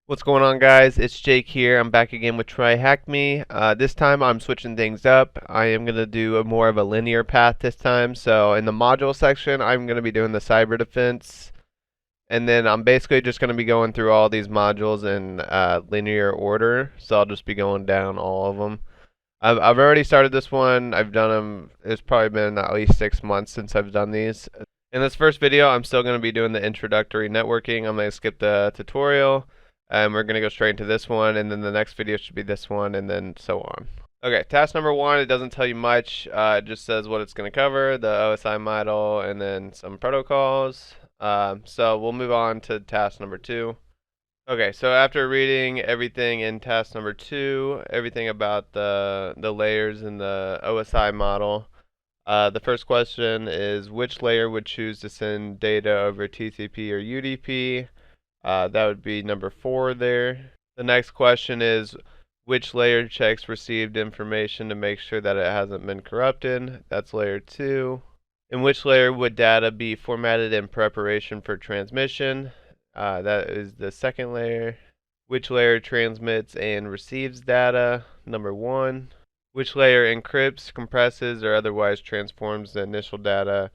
What's going on, guys? It's Jake here. I'm back again with TryHackMe. This time I'm switching things up. I am going to do more of a linear path this time. So in the module section, I'm going to be doing the cyber defense. And then I'm basically just going to be going through all these modules in linear order. So I'll just be going down all of them. I've already started this one. I've done them. It's probably been at least 6 months since I've done these. In this first video, I'm still going to be doing the introductory networking. I'm going to skip the tutorial. And we're going to go straight into this one, and then the next video should be this one, and then so on. Okay, task number one, it doesn't tell you much. It just says what it's going to cover, the OSI model, and then some protocols. So we'll move on to task number two. Okay, so after reading everything in task number two, everything about the layers in the OSI model, the first question is which layer would choose to send data over TCP or UDP? That would be number 4 there. The next question is which layer checks received information to make sure that it hasn't been corrupted? That's layer 2. In which layer would data be formatted in preparation for transmission? That is the second layer. Which layer transmits and receives data? Number 1. Which layer encrypts, compresses, or otherwise transforms the initial data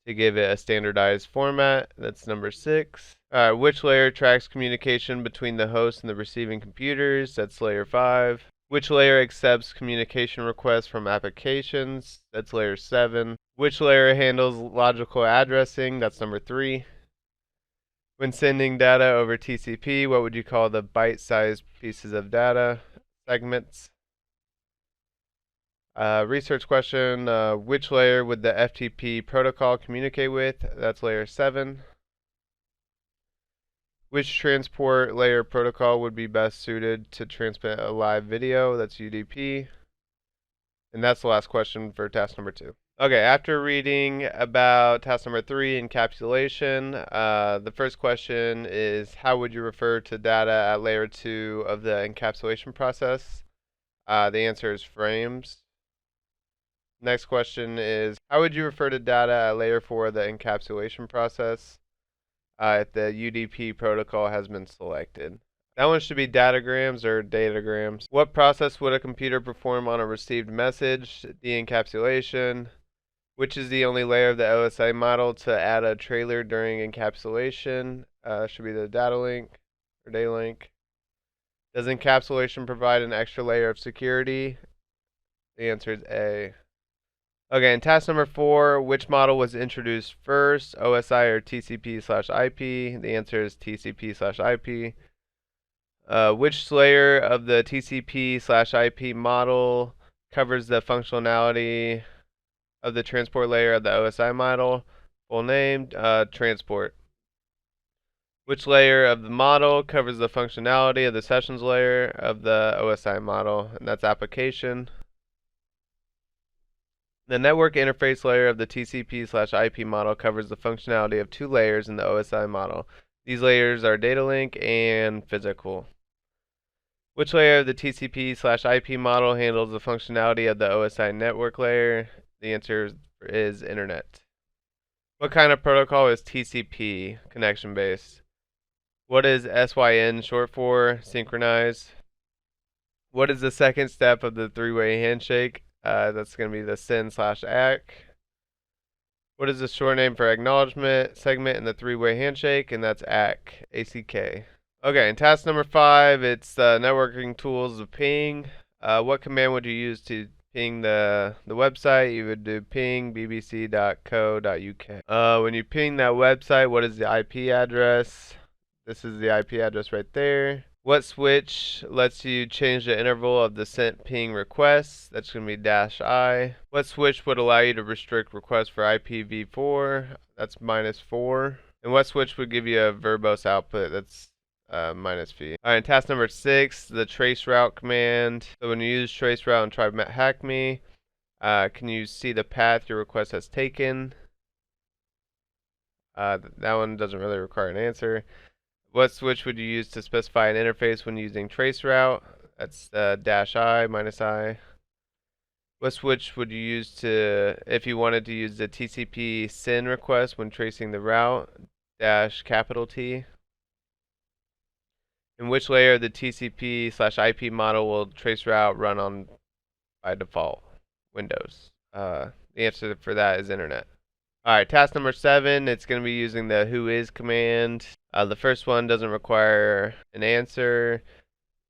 to give it a standardized format? That's number 6. Which layer tracks communication between the host and the receiving computers? That's layer 5. Which layer accepts communication requests from applications? That's layer 7. Which layer handles logical addressing? That's number 3. When sending data over TCP, what would you call the bite-sized pieces of data? Segments. Research question, which layer would the FTP protocol communicate with? That's layer 7. Which transport layer protocol would be best suited to transmit a live video? That's UDP. And that's the last question for task number 2. Okay, after reading about task number 3, encapsulation, the first question is how would you refer to data at layer 2 of the encapsulation process? The answer is frames. Next question is how would you refer to data at layer 4 of the encapsulation process if the UDP protocol has been selected? That one should be datagrams or datagrams. What process would a computer perform on a received message? De-encapsulation. Which is the only layer of the OSI model to add a trailer during encapsulation? Should be the data link or data link. Does encapsulation provide an extra layer of security? The answer is A. Okay, in task number 4, which model was introduced first, OSI or TCP/IP? The answer is TCP/IP. Which layer of the TCP/IP model covers the functionality of the transport layer of the OSI model? Full name, transport. Which layer of the model covers the functionality of the sessions layer of the OSI model? And that's application. The network interface layer of the TCP/IP model covers the functionality of 2 layers in the OSI model. These layers are data link and physical. Which layer of the TCP/IP model handles the functionality of the OSI network layer? The answer is internet. What kind of protocol is TCP connection based? What is SYN short for? Synchronize. What is the second step of the 3-way handshake? That's going to be the SYN/ACK. What is the short name for acknowledgement segment in the 3-way handshake? And that's ACK. ACK. Okay, in task number 5, it's networking tools of ping. What command would you use to ping the website? You would do ping bbc.co.uk. When you ping that website, what is the IP address? This is the IP address right there. What switch lets you change the interval of the sent ping requests? That's going to be -I. What switch would allow you to restrict requests for IPv4? That's -4. And what switch would give you a verbose output? That's -V. Alright, task number 6, the traceroute command. So when you use traceroute and TryHackMe, can you see the path your request has taken? That one doesn't really require an answer. What switch would you use to specify an interface when using traceroute? That's -I, -I. What switch would you use if you wanted to use the TCP SYN request when tracing the route? -T. In which layer of the TCP/IP model will traceroute run on by default? Windows. The answer for that is Internet. Alright, task number 7, it's going to be using the whois command. The first one doesn't require an answer.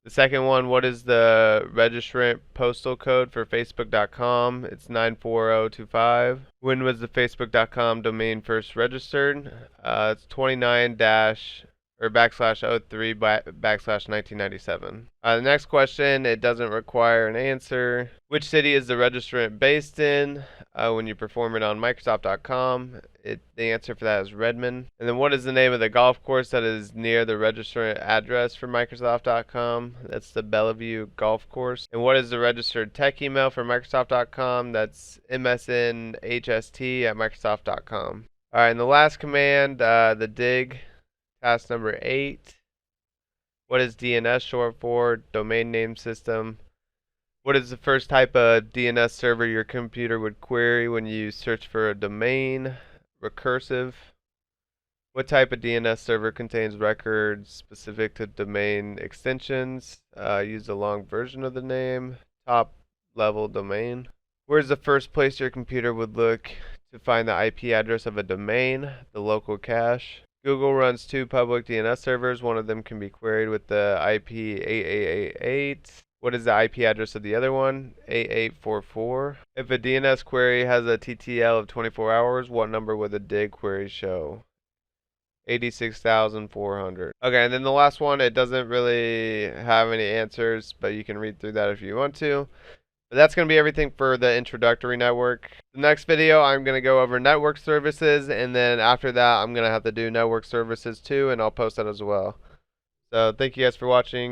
The second one, what is the registrant postal code for Facebook.com? It's 94025. When was the Facebook.com domain first registered? It's 29 dash or backslash 03 backslash 1997. The next question, it doesn't require an answer. Which city is the registrant based in? When you perform it on Microsoft.com, the answer for that is Redmond. And then what is the name of the golf course that is near the registrant address for Microsoft.com? That's the Bellevue Golf Course. And what is the registered tech email for Microsoft.com? That's msnhst@Microsoft.com. Alright, and the last command, the dig. Task number 8. What is DNS short for? Domain name system. What is the first type of DNS server your computer would query when you search for a domain? Recursive. What type of DNS server contains records specific to domain extensions? Use a long version of the name. Top level domain. Where's the first place your computer would look to find the IP address of a domain? The local cache. Google runs 2 public DNS servers. One of them can be queried with the IP 8888. What is the IP address of the other one? 8844. If a DNS query has a TTL of 24 hours, what number would the dig query show? 86,400. Okay, and then the last one, it doesn't really have any answers, but you can read through that if you want to. But that's going to be everything for the introductory network. The next video, I'm going to go over network services, and then after that, I'm going to have to do network services too, and I'll post that as well. So thank you guys for watching.